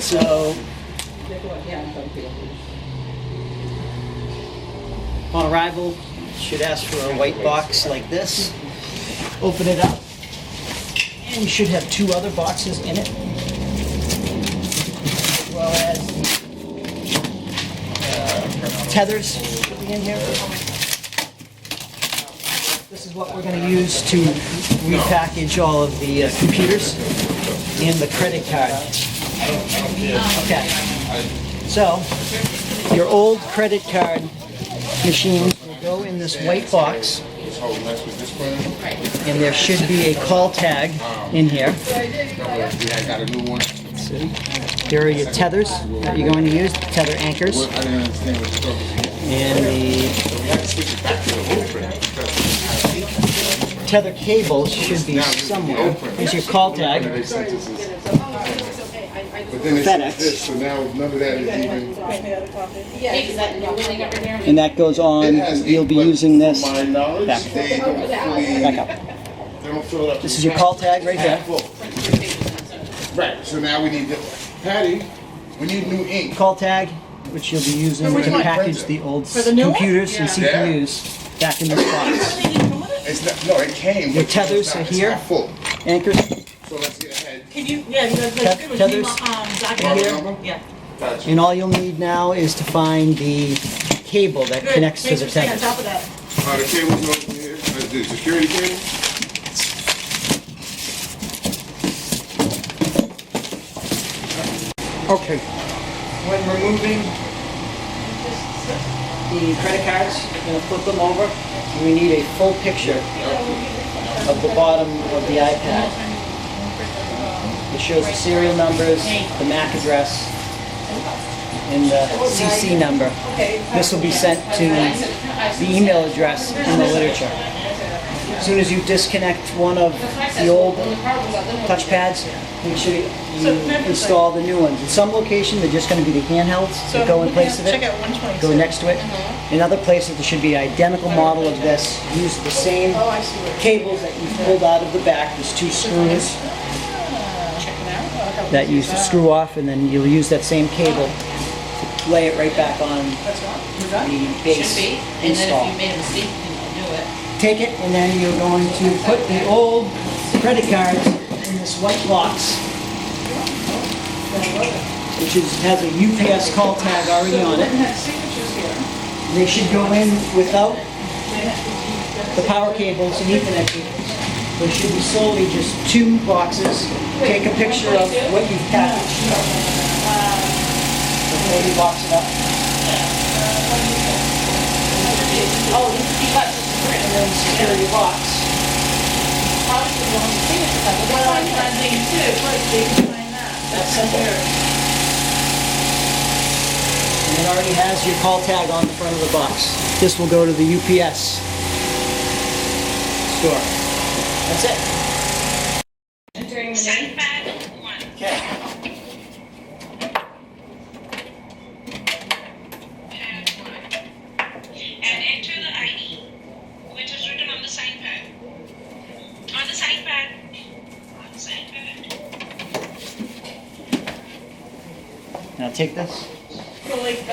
So, on arrival, should ask for a white box like this. Open it up, and you should have two other boxes in it, as well as tethers should be in here. This is what we're going to use to repackage all of the computers and the credit card. Okay, so your old credit card machines will go in this white box, and there should be a call tag in here. See? Here are your tethers that you're going to use, tether anchors, and the tether cables should be somewhere. Here's your call tag. But then it's FedEx. this, so now none of that is even. And that goes on, you'll be using this. My knowledge, Back. they don't fully. Back up. They don't fill it up. This is your call tag right here. Right. So now we need the Patty. We need new ink. Call tag, which you'll be using to package the old computers and CPUs back in this box. It's not, no, it came. Your but tethers it's not, are here. It's not full. Anchors. So let's get ahead. Can you, yeah, that's good. With Tethers. Zach Here. Yeah. Gotcha. And all you'll need now is to find the cable that Good. connects to Thanks the for staying on tethers. top of that. The cable's over here. The security cable. Okay. When removing the credit cards, you're going to flip them over. We need a full picture of the bottom of the iPad. It shows the serial numbers, the MAC address, and the CC number. This will be sent to the email address in the literature. As soon as you disconnect one of the old touchpads, make sure you install the new ones. In some locations, they're just going to be the handhelds that go in place of it, Check out 126. go next to it. In other places, there should be an identical model of this. Use the same cables that you pulled out of the back. There's two screws that you screw off, and then you'll use that same cable to lay it right back on the base install. Take it, and then you're going to put the old credit cards in this white box, which has a UPS call tag already on it. They should go in without the power cables and Ethernet cables. There should be solely just two boxes. Take a picture of what you've packaged before you box it up. And then secure your box. That's simple. And it already has your call tag on the front of the box. This will go to the UPS store. That's it. Entering the Sign pad 1. Okay. Pad 1. And enter the ID, which is written on the sign pad. On the sign pad. On the sign pad. Now take this. So like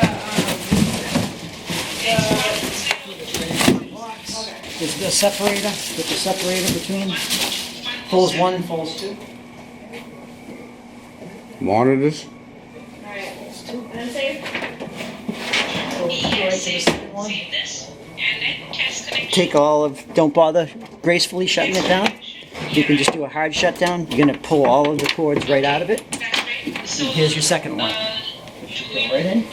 There's the separator. Put the separator between. Folds 1 and folds 2. Monitors. and save. Yes, save this. And then test connection. Take all of, don't bother gracefully shutting it down. You can just do a hard shutdown. You're going to pull all of the cords right out of it. That's right. So, And here's your second one. Go right in.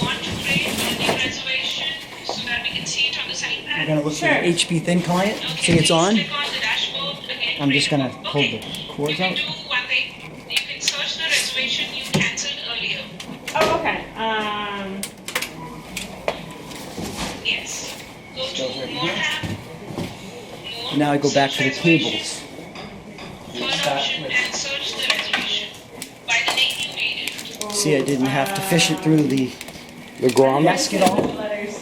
want to create a new reservation so that we can see it on the sign We're pad. going to look for the HP Thin client. See it's please on. click on the dashboard again. I'm just going to pull Okay. the cords You out. can do one thing. You can search the reservation you cancelled earlier. Oh, okay. Yes. Go Goes to right more here. tab. More. Now I go back to the Search cables. reservation. Third option and search the reservation by the name you made it. See, I didn't have to fish it through the The grommet. basket all. Letters.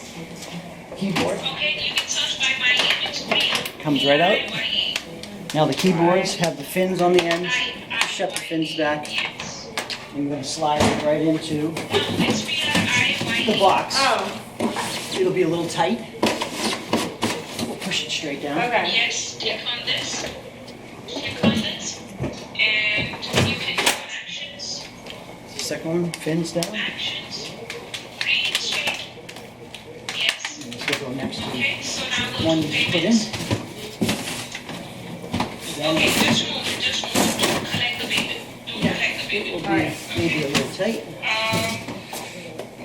comes right out. Now the keyboards have the fins on the end. Shut the fins back. And you're going to slide it right into the box. Oh, It'll be a little tight. We'll push it straight down. okay. Yes, click on this. Click on this. And you can do actions. Second one, fins down. Actions. Reinstate. Yes. And this will go next to Okay, so now the go one to you put in. payments. Then Okay, just move. Don't collect the payment. Don't collect the it will payment. be maybe a little tight.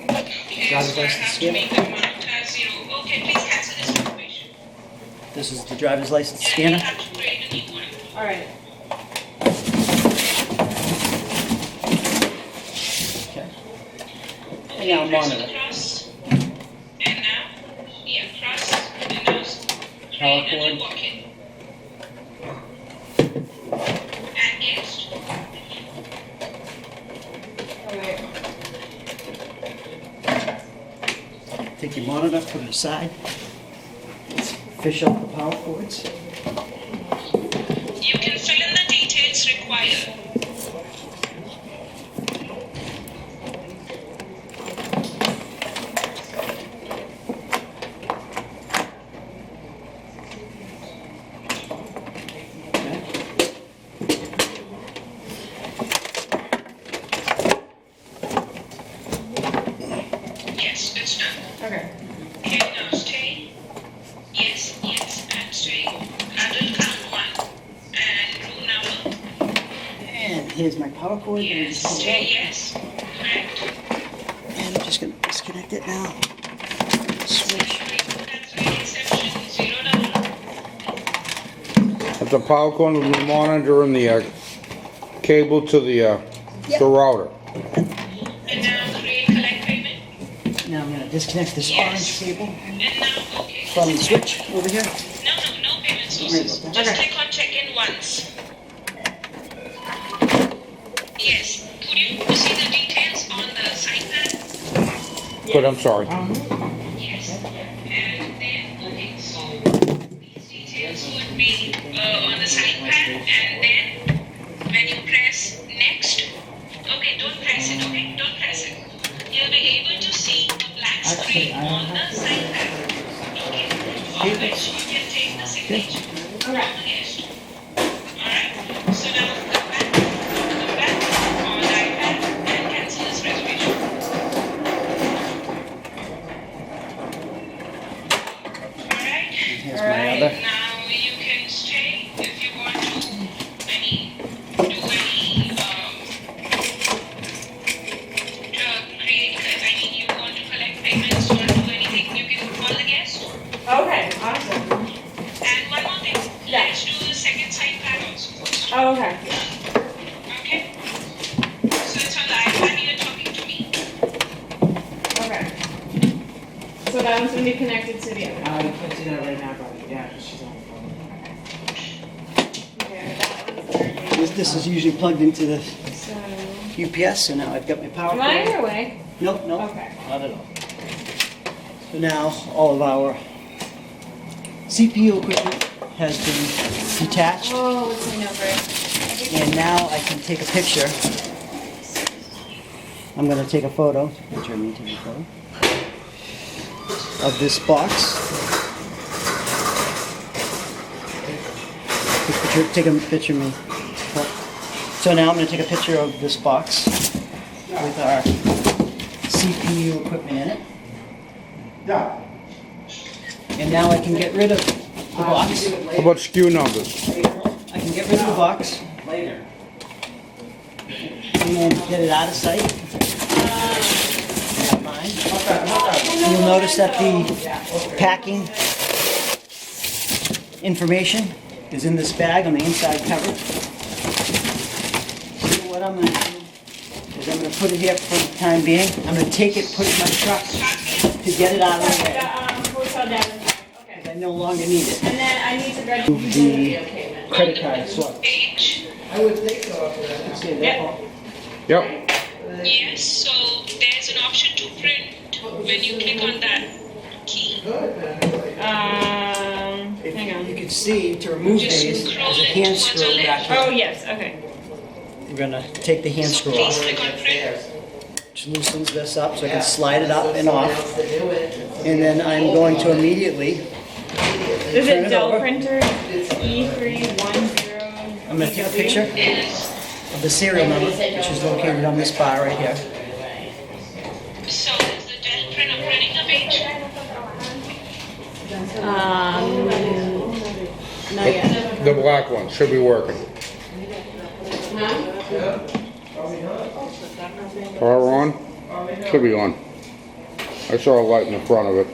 Okay, Driver's so I license have to scanner. make the amount as 0. Okay, please cancel this reservation. This is the driver's license And scanner. you have to create a new one. Alright. Okay. And Okay, now press monitor. across. And now, yeah, cross. And now Power create a new cord. walk-in. And guest. Oh, wait. Take your monitor, put it aside. Let's fish out the power cords. You can fill in the details required. Okay. Yes, it's done. Okay. Okay, now stay. Yes, and stay. I will count 1. And room number. And here's my power cord. Let me Yes, just pull stay, it yes. Correct. out. And I'm just going to disconnect it now. Switch. Exception 0 At the power cord will be monitoring the cable to the router. And now create collect payment. Now I'm going to disconnect this Yes. orange cable And now, okay. from the switch over here. No payment Don't worry sources. about Just Okay. click on check-in once. Yes. Could you see the details on the side panel? But I'm sorry. Yes. And then, okay, so these details would be on the side panel. And then when you press next, okay, don't press it, okay? Don't press it. You'll be able to see a black screen on the side panel. Okay. On which you can take the signature. Okay. Yes. Alright. So now come back on the iPad and cancel this reservation. Alright. Here's All my right. other. Now you can stay if you want to do any to create, I mean you want to collect payments or do anything, you can call the guest. Okay, awesome. And one more thing, Yeah. let's do the second side plan also first. Oh, okay. Okay? So it's on the iPad, you're talking to me. Okay. So that one's gonna be connected to the other. I can't do that right now, but yeah, she's on the phone. Okay, that one's already. This is usually plugged into the So, UPS, so now I've got my power am I in cord. your way? Nope, nope, Okay. not at all. So now all of our CPU equipment has been detached, Oh, what's my number? and now I can take a picture. I'm going to take a photo. Picture of me taking a photo of this box. Take a picture of me. So now I'm going to take a picture of this box with our CPU equipment in it. Yeah. And now I can get rid of the box. How about SKU numbers? I can get rid of the box Later. and then get it out of sight. Not mine. You'll notice that the packing information is in this bag on the inside cover. So what I'm going to do is I'm going to put it here for the time being. I'm going to take it, put it in my truck to get it out of the way. Hotel down. Okay. I no longer need it. And then I need to register Move the the video payment. credit card swap. Page. I would think so after that. See that? Yep. Yep. Yes, so there's an option to print when you click on that key. Good, man. Hang am. You can see to remove Just these, scroll there's a it hand towards the screw back left. Oh, here. yes, okay. We're gonna take the hand So screw please off, click on print. which loosens this up so I can slide it up and off. Else to do it. And then I'm going to immediately, Is Turn it it Dell over. printer E310? I'm gonna take a picture of the serial number, which is located on this bar right here. So is the Dell printer printing the page? Not yet. The black one should be working. Power on? Should be on. I saw a light in the front of it.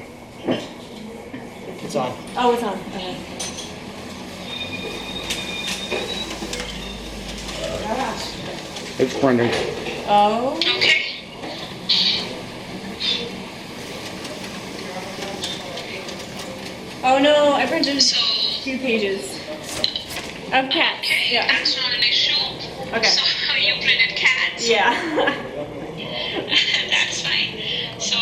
It's on. Oh, it's on. Okay. It's printing. Oh. Okay. Oh no, I printed So, 2 pages of cats. okay, Yeah. that's not an issue. Okay. So you printed cats. Yeah. That's fine. So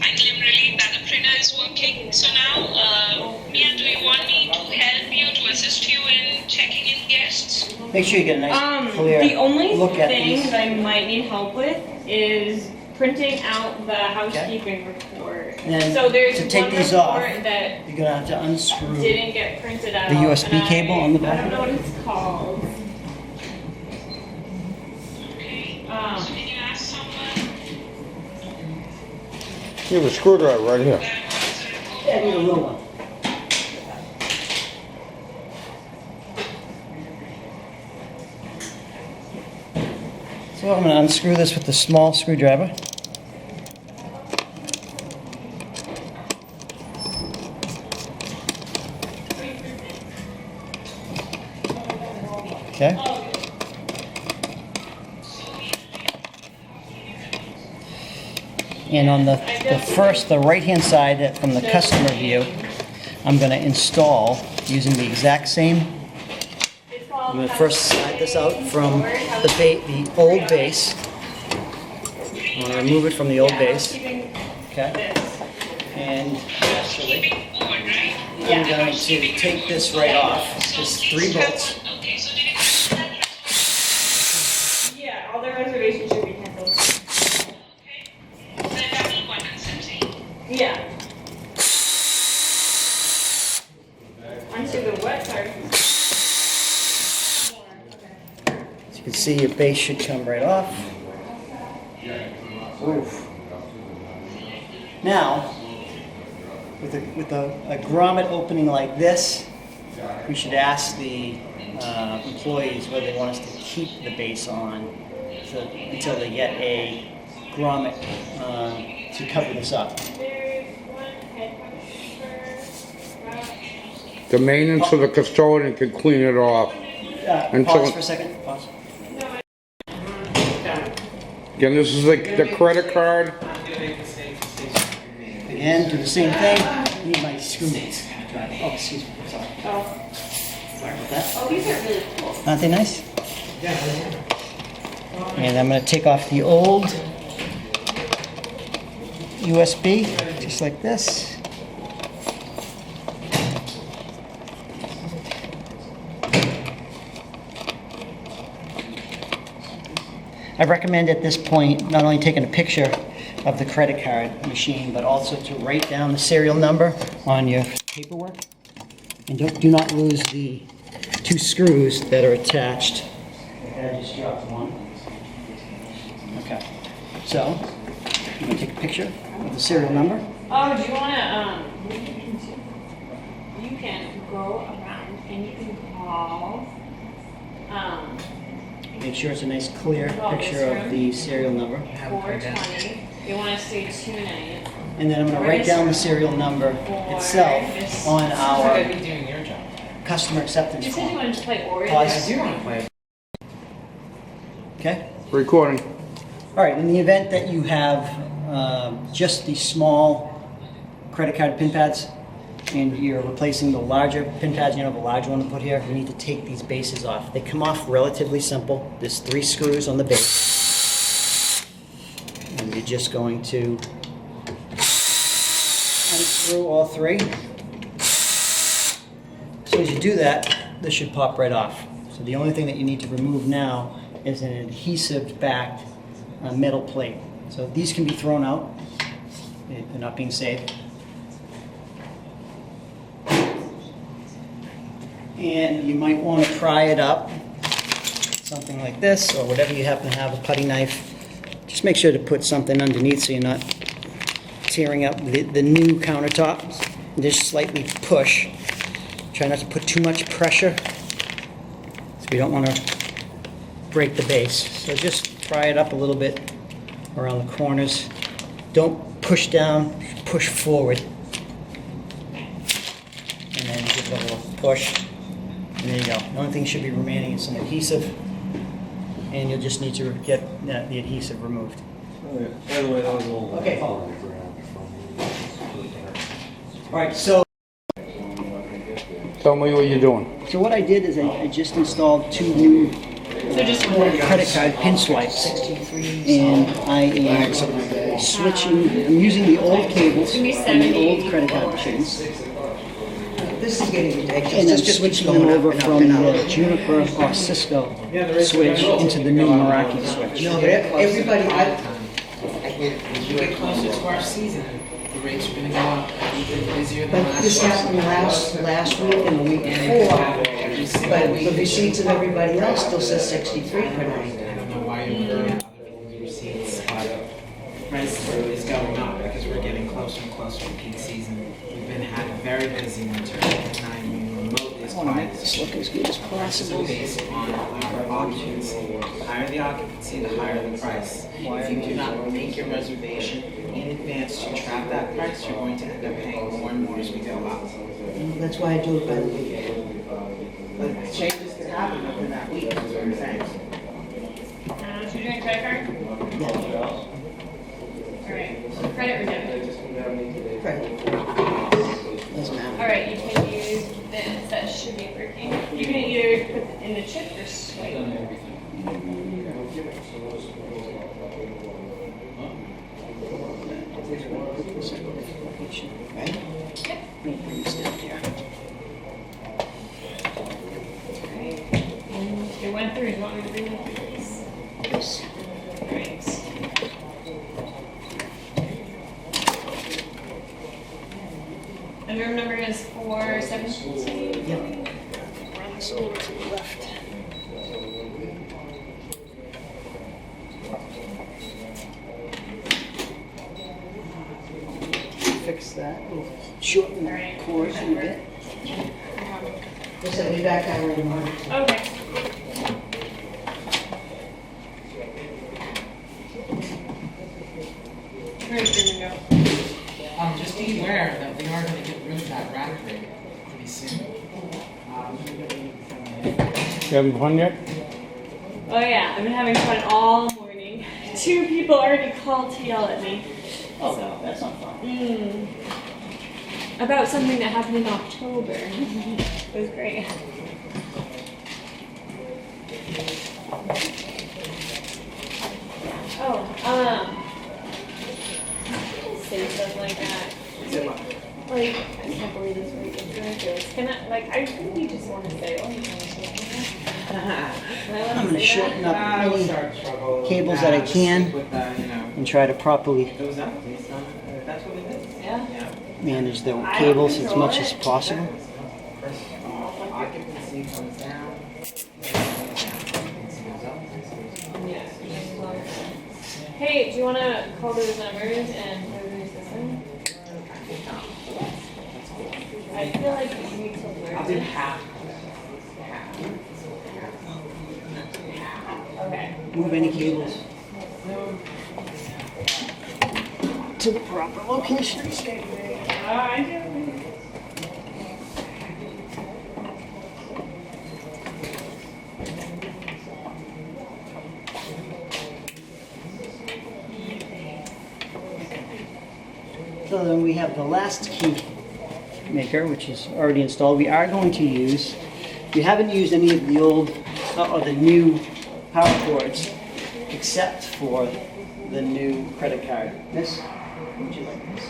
I'm relieved that the printer is working. So now, Mia, do you want me to help you to assist you in checking in guests? Make sure you get a nice clear The only look at thing these. that I might need help with is printing out the housekeeping report. And So there's to take one these report off, that You're gonna have to unscrew. didn't get printed out. The USB and cable on the back? I don't know what it's called. Okay. So Um, can you ask someone You have a screwdriver right here. that wants a report? Yeah, I need a little one. So I'm gonna unscrew this with the small screwdriver. Okay. And on the right-hand side, from the customer view, I'm gonna install using the exact same. I'm gonna first slide this out from the old base. I'm gonna remove it from the old base, okay? And actually, Keeping board, right? I'm going to take this right off. There's 3 bolts. Okay, so did you cancel that reservation? yeah, all the reservations should be canceled. Okay. The double one and something. Yeah. Onto the what? Sorry. As you can see, your base should come right off. Oof. Now, with a grommet opening like this, we should ask the employees whether they want us to keep the base on until they get a grommet to cover this up. There's one head puncher. The maintenance of the custodian can clean it off. Pause for a second. Pause. Again, this is the credit card. Again, do the same thing. I need my screw mates. Oh, excuse me. Sorry. Oh. Sorry about that. Oh, these are really cool. Aren't they nice? And I'm going to take off the old USB, just like this. I recommend at this point not only taking a picture of the credit card machine, but also to write down the serial number on your paperwork. And do not lose the 2 screws that are attached. I just dropped one. Okay. So, I'm going to take a picture of the serial number. Oh, do you wanna, you can go around and you can call, Make sure it's a nice clear Oh, this picture of room? the serial number. 420. You wanna say 2 And then I'm going to write down the serial number itself on You're our gonna be doing your job. customer acceptance You said you form. wanted to play Oreo. Pause. I do wanna play. Okay? Recording. All right, in the event that you have just the small credit card pin pads and you're replacing the larger pin pads, you don't have a large one to put here, you need to take these bases off. They come off relatively simple. There's 3 screws on the base. And you're just going to unscrew all 3. So as you do that, this should pop right off. So the only thing that you need to remove now is an adhesive-backed metal plate. So these can be thrown out. They're not being saved. And you might want to pry it up, something like this, or whatever you happen to have, a putty knife. Just make sure to put something underneath so you're not tearing up the new countertop. Just slightly push. Try not to put too much pressure, so we don't want to break the base. So just pry it up a little bit around the corners. Don't push down, push forward. And then give it a little push. And there you go. The only thing should be remaining is some adhesive. And you'll just need to get the adhesive removed. By the way, that was a little. Okay. Alright, so Tell me what you're doing. what I did is I just installed 2 new So just credit card pin swipes. And I am switching, I'm using the old cables Give me from the 70. old credit card machines. This is getting ridiculous. And I'm This just keeps switching them going over up and up from and up. the Juniper or Cisco switch into the new Meraki switch. No, but everybody, You get closer to our season, the rates are gonna go up. It's busier than but last this year. happened last week and the week And it could before. happen every single But week. the receipts of everybody else still says 63 per night. I don't know why you're looking at other people's receipts, but price is going up because we're getting closer and closer to peak season. We've been had a very busy winter, and not even remotely as I want to make quiet. this look as good as Prices possible. are based on our occupancy. The higher the occupancy, the higher the price. If you do not make your reservation in advance to track that price, you're going to end up paying more and more as we go up. That's why I do it by the week. But changes can happen within that week, is what I'm saying. you're doing credit card? Alright, so credit or debit? Right. Doesn't matter. Alright, you can use this, that should be working. You can either put it in the chip or swipe. Right? Yep. Bring this down here. Alright. And it went through, do you want me to bring it through this? This. Alright. And room number is 417? Yep. Run this over to the left. Fix that. We'll shorten the cord a bit. Just send me back down in the morning. Okay. Where's the window? Just be aware that we are gonna get rid of that rack rate pretty soon. You having fun yet? Oh yeah, I've been having fun all morning. 2 people already called to yell at me. Oh, that's not fun. About something that happened in October. It was great. Oh, say stuff like that. Like, I can't believe this is ridiculous. Can I, like, I really just want to say, oh, you can I'm going to shorten up I will any start to struggle a little cables bit that I just can. with the, you know, and try to properly those empties, that's what it is. Yeah? Yeah. manage the cables as much as possible. First, occupancy comes down. Hey, do you want to call those numbers and put in your system? I feel like you need to learn. I'll do half. Okay. Move any cables to the proper location. I do. So then we have the last key maker, which is already installed. We are going to use, we haven't used any of the old or the new power cords except for the new credit card. This, would you like this?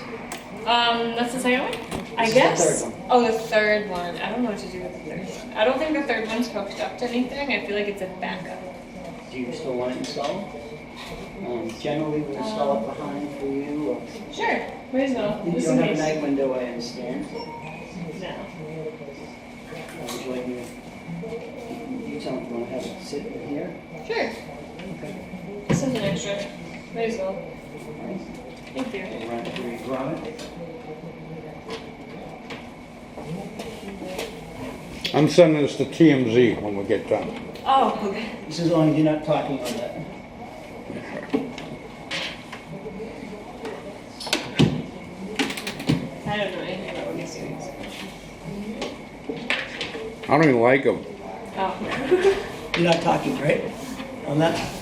That's the second one? I This is the guess. third one. Oh, the third one. I don't know what to do with the third one. I don't think the third one's hooked up to anything. I feel like it's a backup. Do you still want it installed? Generally, we install it behind for you. Or Sure. Might as well. you Just don't in have a case. night window, I understand. No. Would you like me to, you tell me, you want to have it sit in here? Sure. This is an extra. Might as well. Thank you. We'll run it through your grommet. I'm sending this to TMZ when we get done. Oh, okay. This is as long as you're not talking on that. I don't know anything about what he's doing. I don't even like them. Oh. You're not talking, right? On that?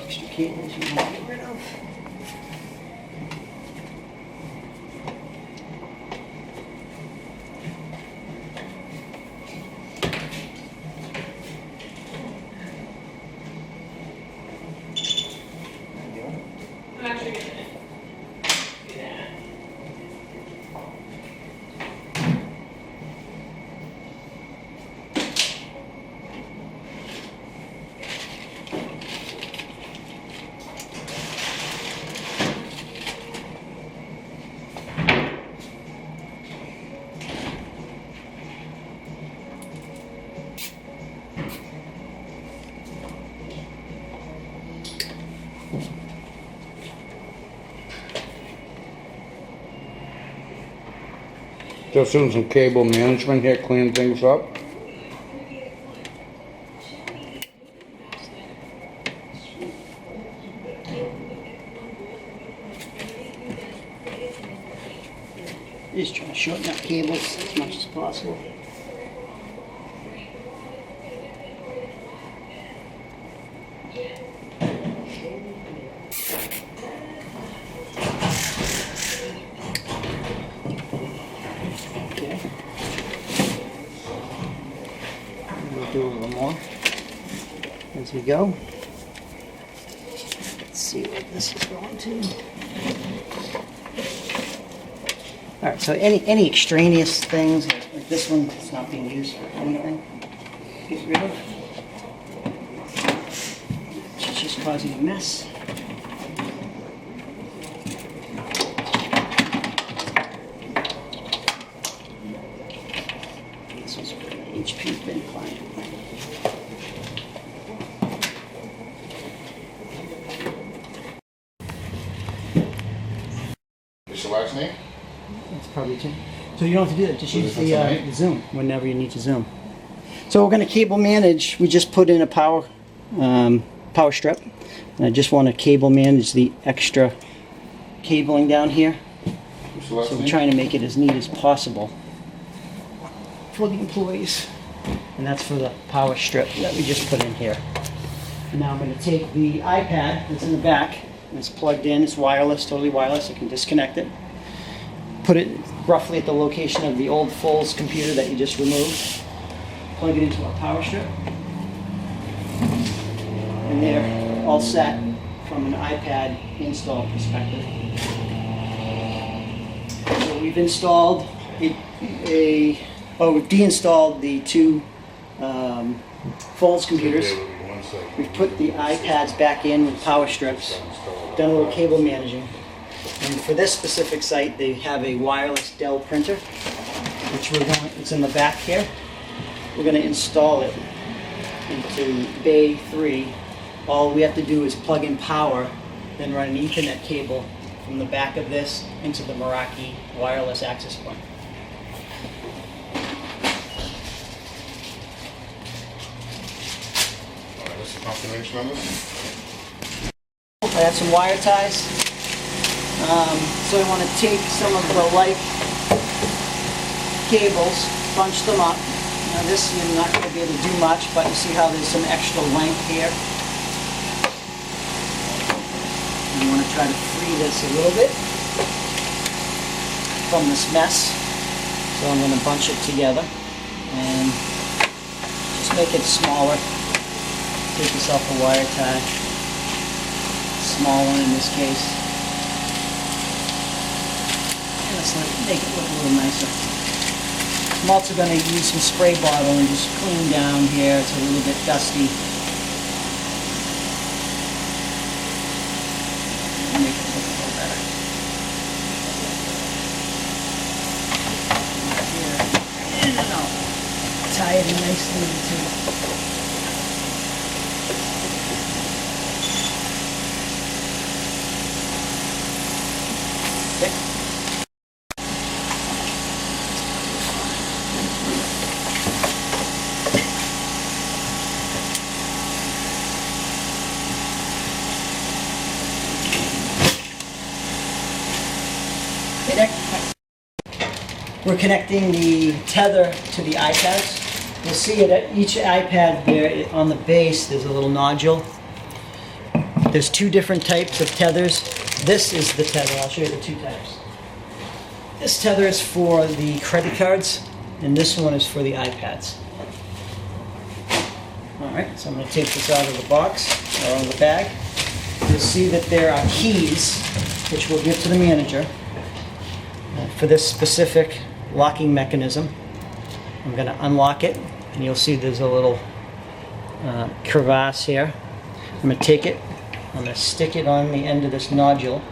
Extra cables you want to get rid of. I'm actually gonna do that. Just doing some cable management here, cleaning things up. Just trying to shorten up cables as much as possible. Okay. We'll do a little more as we go. Let's see what this is going to. All right, so any extraneous things, like this one, it's not being used for anything, get rid of. It's just causing a mess. This was for an HP thin client. What's your last name? That's probably too. So you don't have to do that. Just What use is that tonight? the zoom whenever you need to zoom. So we're going to cable manage. We just put in a power strip, and I just want to cable manage the extra cabling down here. What's your last So we're name? trying to make it as neat as possible for the employees, and that's for the power strip that we just put in here. And now I'm going to take the iPad that's in the back. And it's plugged in. It's wireless, totally wireless. I can disconnect it. Put it roughly at the location of the old Foles computer that you just removed. Plug it into our power strip. And they're all set from an iPad install perspective. So we've installed we've deinstalled the two Foles computers. We've put the iPads back in with power strips, done a little cable managing. And for this specific site, they have a wireless Dell printer, which it's in the back here. We're going to install it into Bay 3. All we have to do is plug in power, then run an Ethernet cable from the back of this into the Meraki wireless access point. What's the confirmation on this? I have some wire ties. So I want to take some of the like cables, bunch them up. Now this you're not going to be able to do much, but you see how there's some extra length here. You want to try to free this a little bit from this mess. So I'm going to bunch it together and just make it smaller. Take yourself a wire tie, small one in this case. And let's make it look a little nicer. I'm also going to use some spray bottle and just clean down here. It's a little bit dusty. Make it look a little better. Here, in and out. Tie it in nicely into We're connecting the tether to the iPads. You'll see it at each iPad there on the base, there's a little nodule. There's two different types of tethers. This is the tether. I'll show you the two types. This tether is for the credit cards, and this one is for the iPads. Alright, so I'm going to take this out of the box, or out of the bag. You'll see that there are keys, which we'll give to the manager, for this specific locking mechanism. I'm going to unlock it, and you'll see there's a little crevasse here. I'm going to take it, I'm going to stick it on the end of this nodule,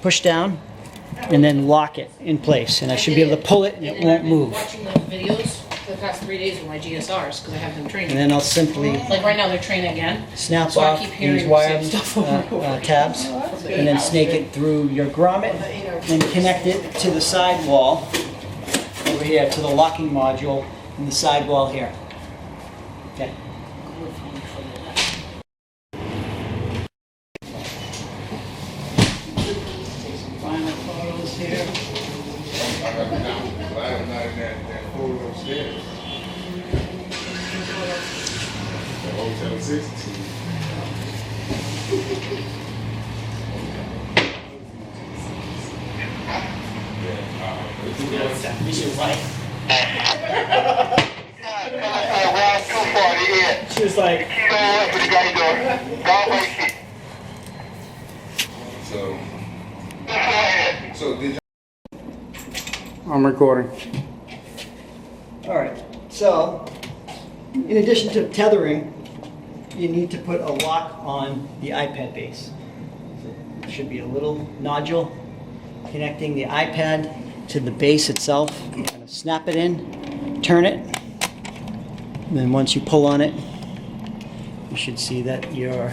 push down, and then lock it in place. And I should be able to pull it, and it won't move. Watching the videos for the past 3 days with my GSRs because I have them training. And then I'll simply Like right now, they're training again. snap So I off keep hearing these you wire say stuff over and over. tabs, and then snake it through your grommet, and connect it to the sidewall over here, to the locking module in the sidewall here. Okay. Take some final photos here. I got it down, but I am not in that photo upstairs. The motel6. She was like, So did I'm recording. all right, so in addition to tethering, you need to put a lock on the iPad base. There should be a little nodule connecting the iPad to the base itself. You're gonna snap it in, turn it, and then once you pull on it, you should see that your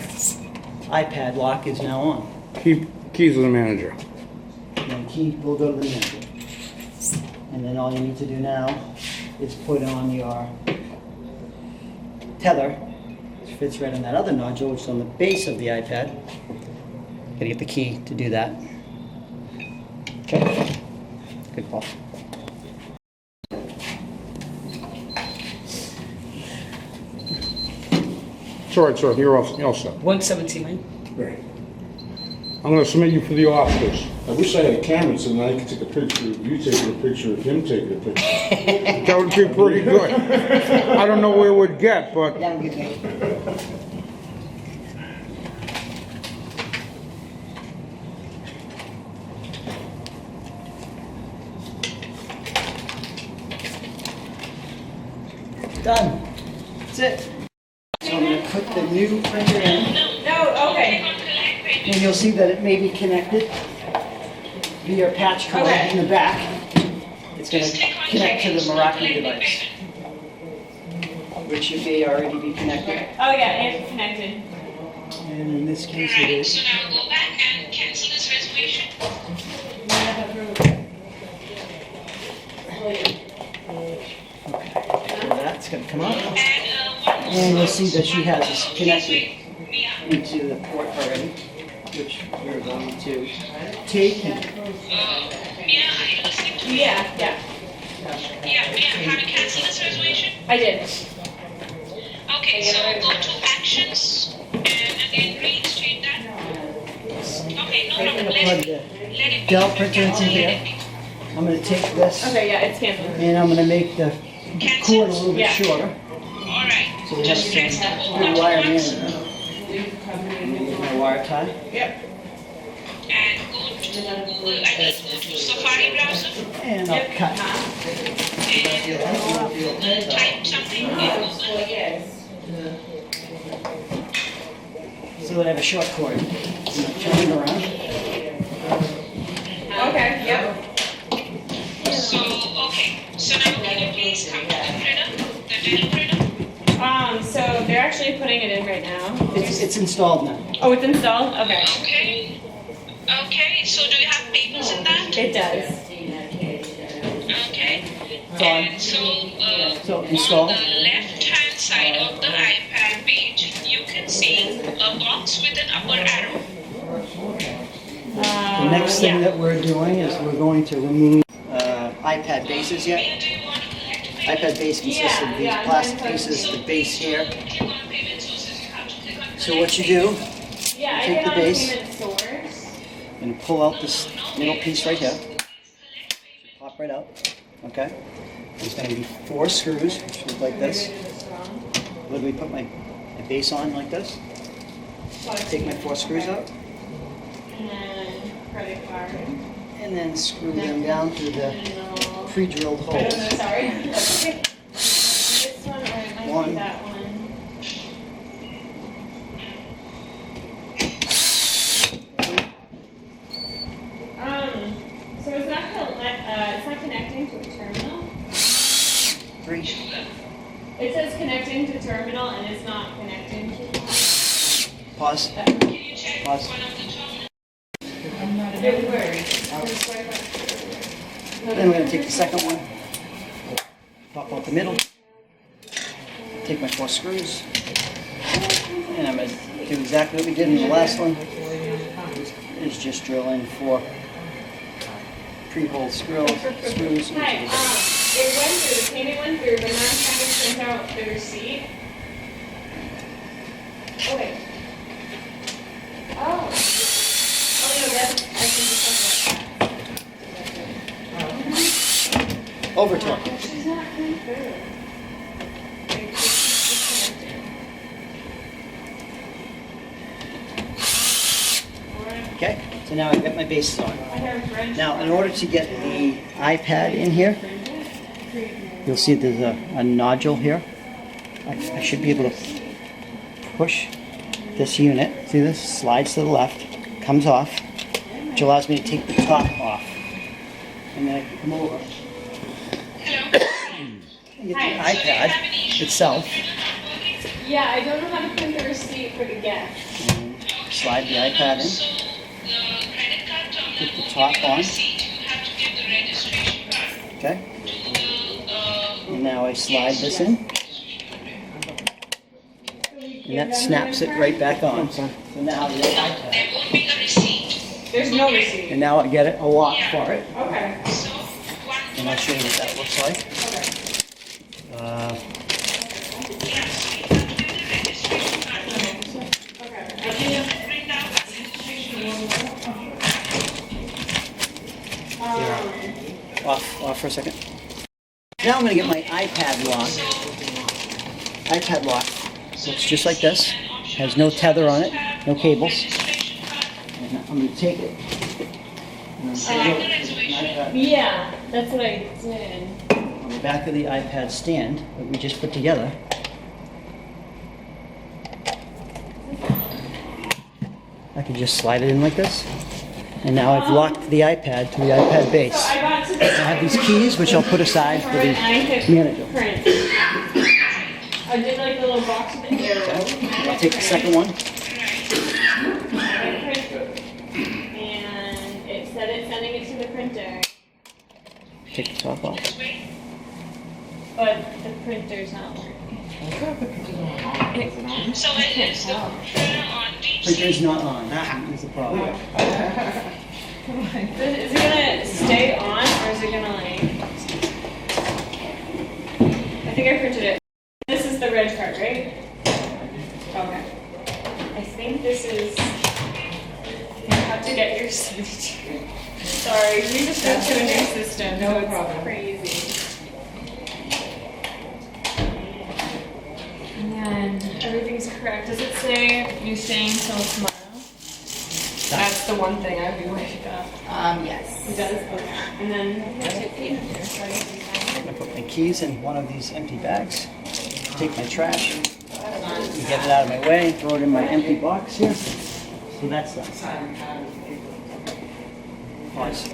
iPad lock is now on. Keys to the manager. And the key will go to the manager. And then all you need to do now is put on your tether, which fits right on that other nodule, which is on the base of the iPad. Gotta get the key to do that. Okay. Good call. It's all right, sir. You're all set. 117. Right. I'm going to submit you for the office. I wish I had a camera so now I could take a picture of you taking a picture of him taking a picture. That would be pretty good. I don't know where it would get, but That'll be good. Done. That's it. So I'm going to put the new printer in, No, okay. and you'll see that it may be connected via patch cord in the back. It's going to connect to the Meraki device, which it may already be connected. Oh yeah, it's connected. And in this case, it Right, is. so now go back and cancel this reservation. So that's going to come up. And And you'll see that she has this connected. Yeah. into the port already, which we're going to take. Mia, are you listening to me? Yeah, yeah, Yeah, Mia, have you canceled this reservation? I did. Okay, so go to actions and again reinstate that. Okay, no, I'm let gonna plug it the be. Dell printer into here. I'm gonna take this Okay, yeah, it's canceled. and I'm gonna make the cord a little bit Yeah. shorter. Alright, So we have just press the some whole good button wire once management. My wire tie. Yep. and go to Google, I mean go to Safari browser And I'll cut. and type something in Google. So that I have a short cord. I'm gonna turn it around. Okay, yep. So, okay, so now can you please come to the printer, the Dell printer? So they're actually putting it in right now. It's installed now. Oh, it's installed? Okay. Okay. Okay, so do you have papers in that? It does. Okay. It's on. And so, So install. on the left-hand side of the iPad page, you can see a box with an upper arrow. The next thing yeah. that we're doing is we're going to remove iPad bases yet. Mia, do you want to activate? iPad base consists of these Yeah, plastic I'm pieces, the base here. Click on payment sources, you have to click on So what you do, Yeah, I Take get the on base. payment source. and pull out this middle piece right here. Pop right out. Okay. There's going to be 4 screws, which look like this. Literally put my base on like this. Take my 4 screws out, And then credit card. and then screw them down through the pre-drilled I don't know, holes. sorry. Okay. This one, or it might One. be that one. So it's not gonna let, it's not connecting to a terminal? 3. It says connecting to terminal and it's not connecting to. Pause. Can you check Pause. one of the terminals? It works. Then we're going to take the second one, pop out the middle, take my 4 screws, and I'm going to do exactly what we did in the last one, is just drill in 4 pre-hole screws. Hi, it went through, the payment went through, but now I'm trying to print out the receipt. Okay. Oh. Oh, no, that's, I can just talk Overtime. about that. She's not coming through. Like, she's disconnected. Okay, so now I've got my bases on. I have French. Now, in order to get the iPad in here, you'll see there's a nodule here. I should be able to push this unit. See this? Slides to the left, comes off, which allows me to take the top off. And then I can come over and get the iPad itself. Yeah, I don't know how to print the receipt for the gift. And slide the iPad in. So, the credit card terminal Put the will top give you the on. receipt. You have to give the registration card Okay? to the, And now I slide this in. And that snaps it right back on. So now the iPad. there won't be a receipt. There's no receipt. And now I get it a lock for it. Okay. So, And I'll show you what that looks like. yes, you have to give the registration card. Okay. You have to print out the registration card. Off for a second. Now I'm going to get my iPad lock. iPad lock looks just like this. Has no tether on it, no cables. And I'm going to take it. And I'm going to put my iPad Yeah, that's what I did. on the back of the iPad stand that we just put together. I can just slide it in like this. And now I've locked the iPad to the iPad base. So I got to I have these keys, which I'll put aside for the manager. print. I did like the little box with the arrow. Okay. I'll take the second one. And it said it's sending it to the printer, Take the top off. but the printer's not working. So it is the printer on deep Printer's sea. not on, is the problem. Is it gonna stay on or is it gonna like? I think I printed it. This is the red card, right? Okay. I think this is. You have to get your signature. Sorry, we just went to a new system. No problem. Crazy. And everything's correct. Does it say you're staying till tomorrow? That's the one thing I'd be worried about. Yes. It does? Okay. And then that's it. I put my keys in one of these empty bags, take my trash, get it out of my way, throw it in my empty box here. So that's that. Pause.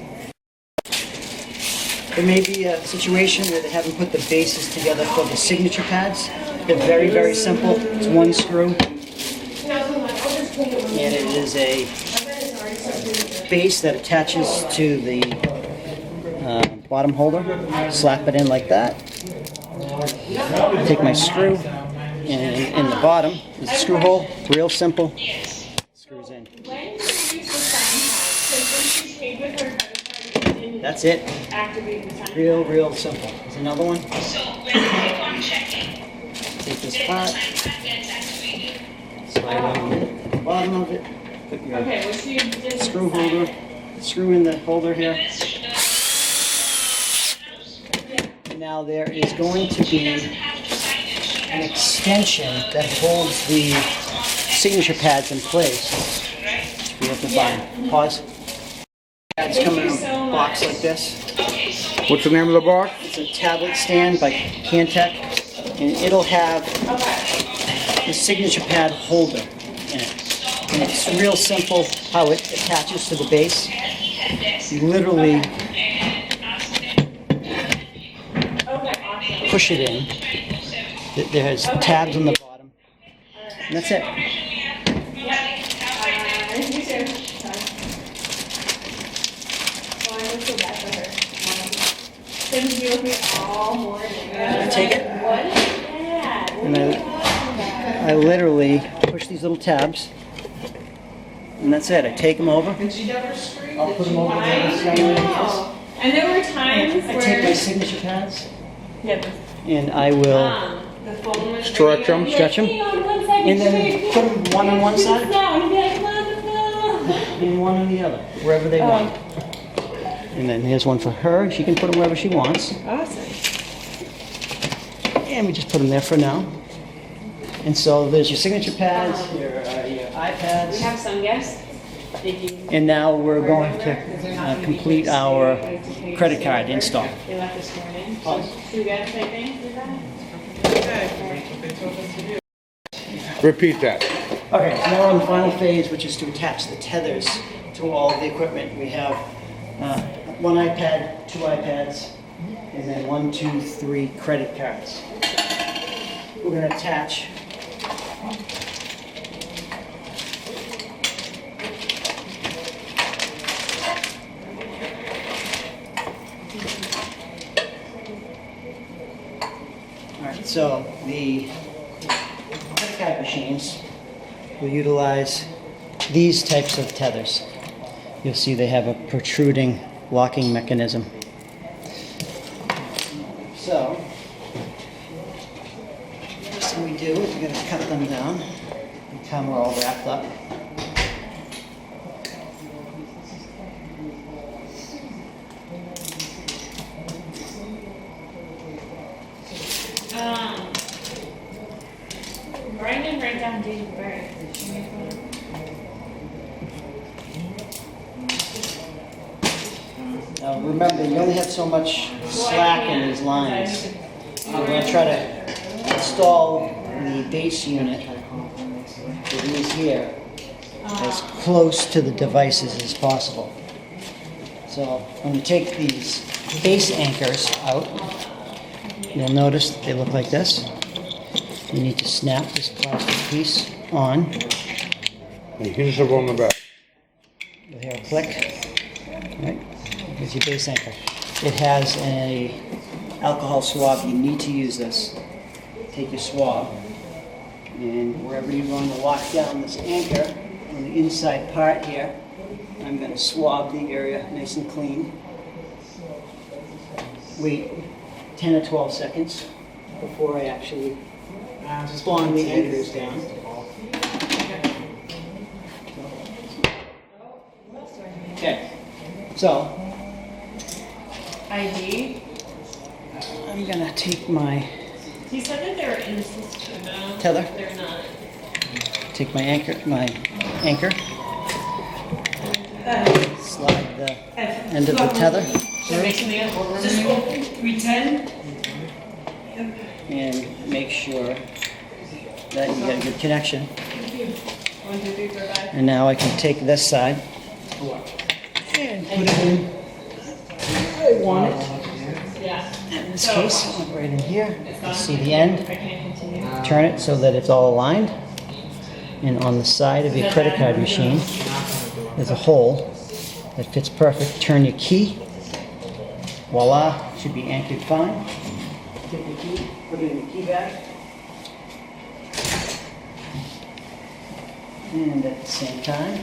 There may be a situation where they haven't put the bases together for the signature pads. They're very, very simple. It's one screw. And it is a base that attaches to the bottom holder. Slap it in like that. Take my screw, and in the bottom is a screw hole. Real simple. Screws in. When did you use the sign pad? Because when she paid with her credit card, it didn't That's it. activate the sign pad. Real simple. There's another one. So when you click on checking, Take this then the part, sign pad gets activated. slide on it at the bottom of it. Put your Okay, what you did. screw holder. Screw in the holder here. This Now there is going to be doesn't have to sign it. She an has extension that holds the signature pads in place. We have to find. Pause. Pads come in a box like this. okay, so What's the name of the box? It's a tablet stand by Cantech, and it'll have the signature pad holder in it. And it's real simple how it attaches to the base. You literally push it in. There's tabs on the bottom. And that's it. You too. Oh, I look so bad for her. Couldn't be with me all morning. Take it. What is that? And I literally push these little tabs. And that's it. I take them over. I'll put them over there. Oh. And there were times I take my where signature pads yeah, and I will the phone was Stretch 'em. stretch them and then put them one on one side and and one on the other, wherever they want. And then here's one for her. She can put them wherever she wants. Awesome. And we just put them there for now. And so there's your signature pads, your iPads. We have some guests. Did you? And now we're going to complete our credit card install. They left this morning. So 2 guests, I think. Is that? Repeat that. Okay, so now we're on the final phase, which is to attach the tethers to all of the equipment. We have one iPad, 2 iPads, and then 1, 2, 3 credit cards. We're going to attach so the credit card machines will utilize these types of tethers. You'll see they have a protruding locking mechanism. So, first thing we do is we're going to cut them down by the time we're all wrapped up. Write down date of birth. Now remember, you only have so much slack in these lines. We're going to try to install the base unit with these here as close to the devices as possible. So I'm going to take these base anchors out. You'll notice they look like this. You need to snap this plastic piece on. And here's the one on the back. You'll hear a click. Right? Here's your base anchor. It has a alcohol swab. You need to use this. take your swab, and wherever you're going to lock down this anchor, on the inside part here, I'm going to swab the area nice and clean. Wait 10 or 12 seconds before I actually spawn the anchors down. Okay, so ID. I'm gonna take my He said that they were in the system. No, tether, they're not. take my anchor, slide the end of the tether They're making the order. Just go 310. and make sure that you get a good connection. 1, 2, 3, 4, 5. And now I can take this side and put it in where I want it. Yeah. In this case, I want it right in here. It's You not. see the end. I can't continue. Turn it so that it's all aligned. And on the side of your credit card machine, there's a hole that fits perfect. Turn your key. Voila, should be anchored fine. Take your key, put it in the key bag. And at the same time,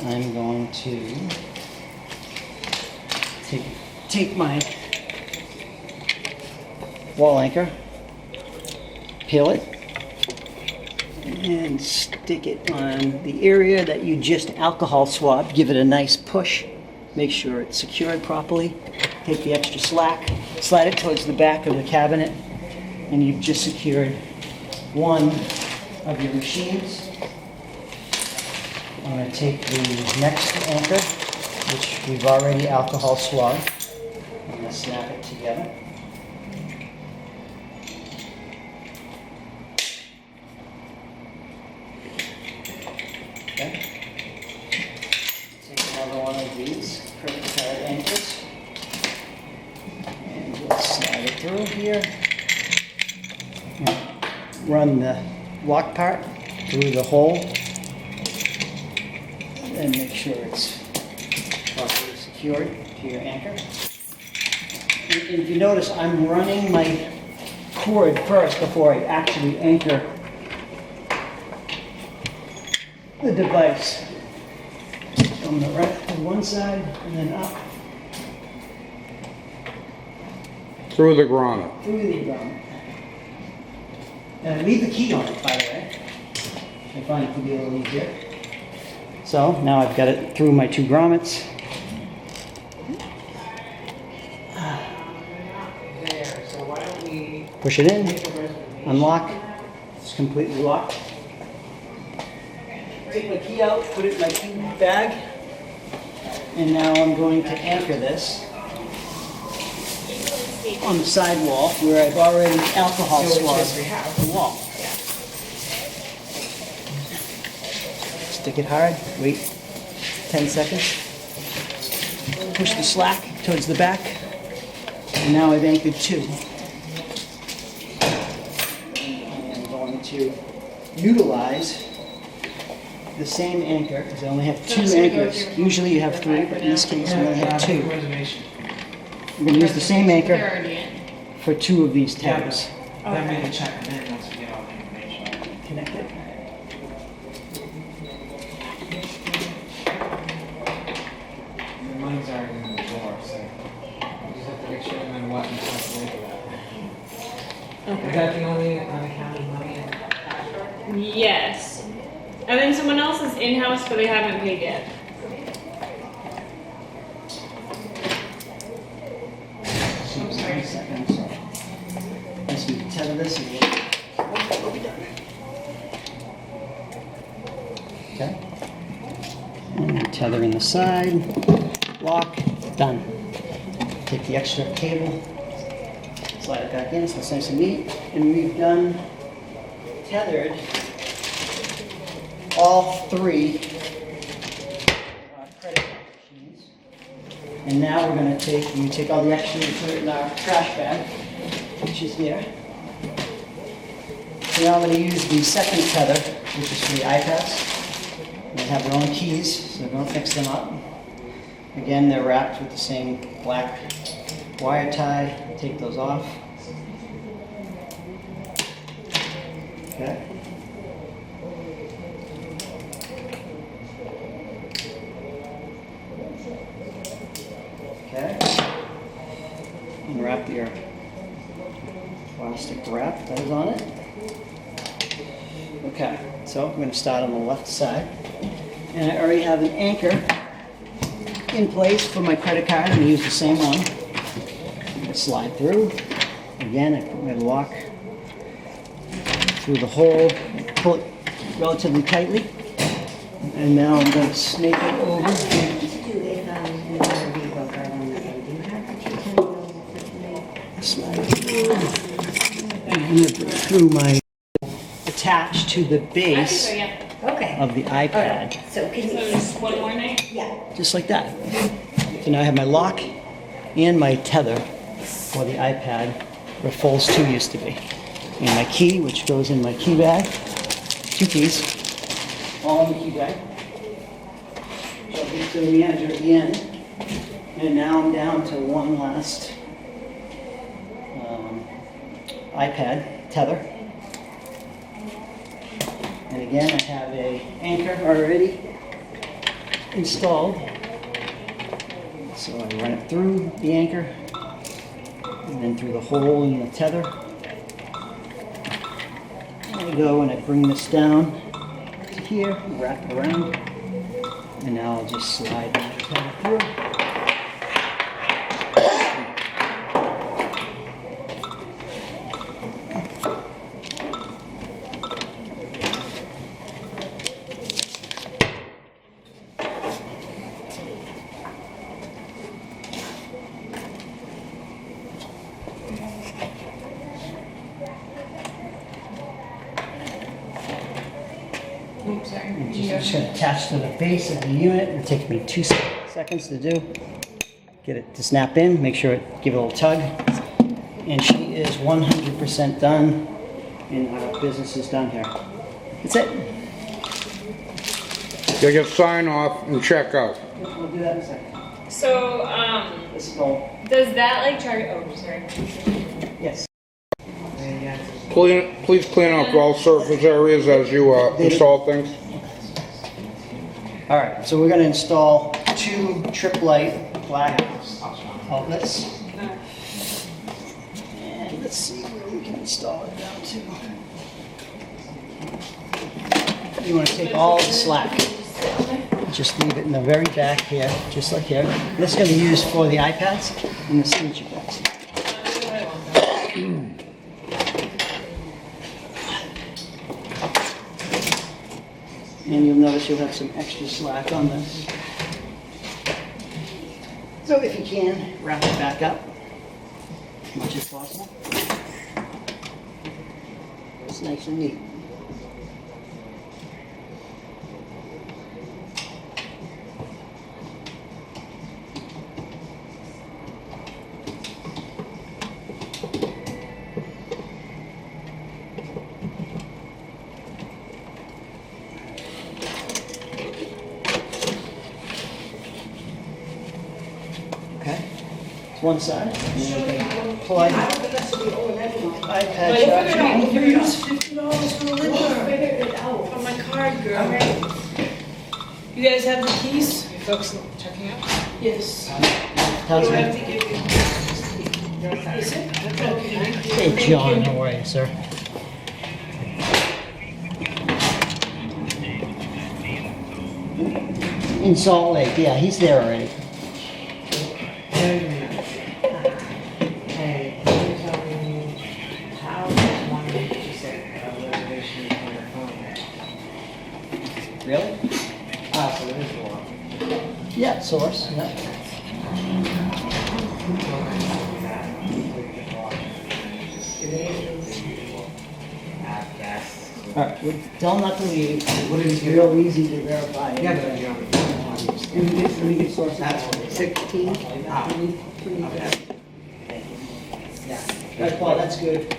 I'm going to take my wall anchor, peel it, and stick it on the area that you just alcohol swabbed. Give it a nice push. Make sure it's secured properly. Take the extra slack, slide it towards the back of the cabinet, and you've just secured one of your machines. I'm going to take the next anchor, which we've already alcohol swabbed. I'm going to snap it together. Okay. Take another one of these credit card anchors. And we'll slide it through here. And run the lock part through the hole. And make sure it's properly secured to your anchor. And if you notice, I'm running my cord first before I actually anchor the device. From the right to one side and then up Through the grommet. through the drum. And I leave the key on it, by the way. I find it to be a little easier. So now I've got it through my two grommets. So why don't we Push it in, make a reservation? unlock. It's completely locked. Take my key out, put it in my key bag. And now I'm going to anchor this on the side wall where I've already alcohol So which swabbed is we have. the wall. Stick it hard, wait 10 seconds. Push the slack towards the back. And now I've anchored two. And I'm going to utilize the same anchor, because I only have two anchors. Usually you have three, but in this case I only have two. Reservation. I'm going to use the same They're anchor already in. for two of these Yeah, tabs. but then we can check them in once we get all the information. Connect it. The money's already in the door, so we just have to make sure no matter what, we have to wait for that. Is that the only unaccounted money in cash drawer? Yes. And then someone else is in-house, but they haven't paid yet. Seems 30 seconds. So let's tether this and we'll be done. Okay. And tether in the side. Lock. Done. Take the extra cable. Slide it back in so it's nice and neat. And we've done tethered all three credit card machines. And now we're going to take all the extra and put it in our trash bag, which is here. So now I'm going to use the second tether, which is for the iPads. They have their own keys, so don't mix them up. Again, they're wrapped with the same black wire tie. Take those off. Okay. Okay. Unwrap your plastic wrap that is on it. Okay, so I'm going to start on the left side. And I already have an anchor in place for my credit card. I'm going to use the same one. I'm going to slide through. Again, I put my lock through the hole, pull it relatively tightly. And now I'm going to snake it over. Slide through. And I'm going to bring through my attached to the I think base so, yeah. Okay. of the iPad. So can So you, just one more night? yeah. Just like that. So now I have my lock and my tether for the iPad, where Folds 2 used to be. And my key, which goes in my key bag. 2 keys, all in the key bag. So I'll get to the manager at the end. And now I'm down to one last iPad tether. And again, I have a anchor already installed. So I run it through the anchor and then through the hole in the tether. And I go and I bring this down to here, wrap it around, and now I'll just slide my tether through. Oops, sorry. I'm just going to attach to the base of the unit. It'll take me 2 seconds to do. Get it to snap in, make sure it, give it a little tug. And she is 100% done, and our business is done here. That's it. You get sign off and check out. We'll do that in a second. So, This is all, does that like charge? Oh, sorry. yes. Please clean up all surface areas as you install things. All right, so we're going to install 2 trip light black outlets. And let's see where we can install it down to. You want to take all the slack. Just leave it in the very back here, just like here. This is going to be used for the iPads and the signature books. And you'll notice you'll have some extra slack on this. So if you can, wrap it back up as much as possible. It's nice and neat. Okay, it's one side. And then we can plug iPad charger. On my card, girl. You guys have the keys? You folks checking out? Yes. How's I have it? to give you. Hey John, how are you, sir? In Salt Lake, yeah, he's there already. Hey, can you tell me how does one make to set a reservation on your phone? Really? Ah, so there is one. Yeah, source, yeah. Yes. All right, well, tell him not to leave. It's real easy to verify. Yeah, but you Let me get source. That's 16. Ah. Okay. Yeah. All right, Paul, that's good.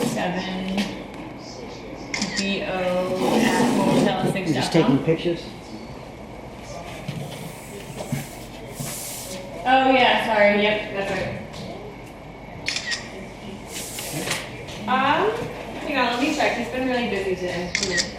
7 BO@motel6.com. You're just taking pictures? Oh yeah, sorry. Yep, that's right. Hang on, let me check. He's been really busy today.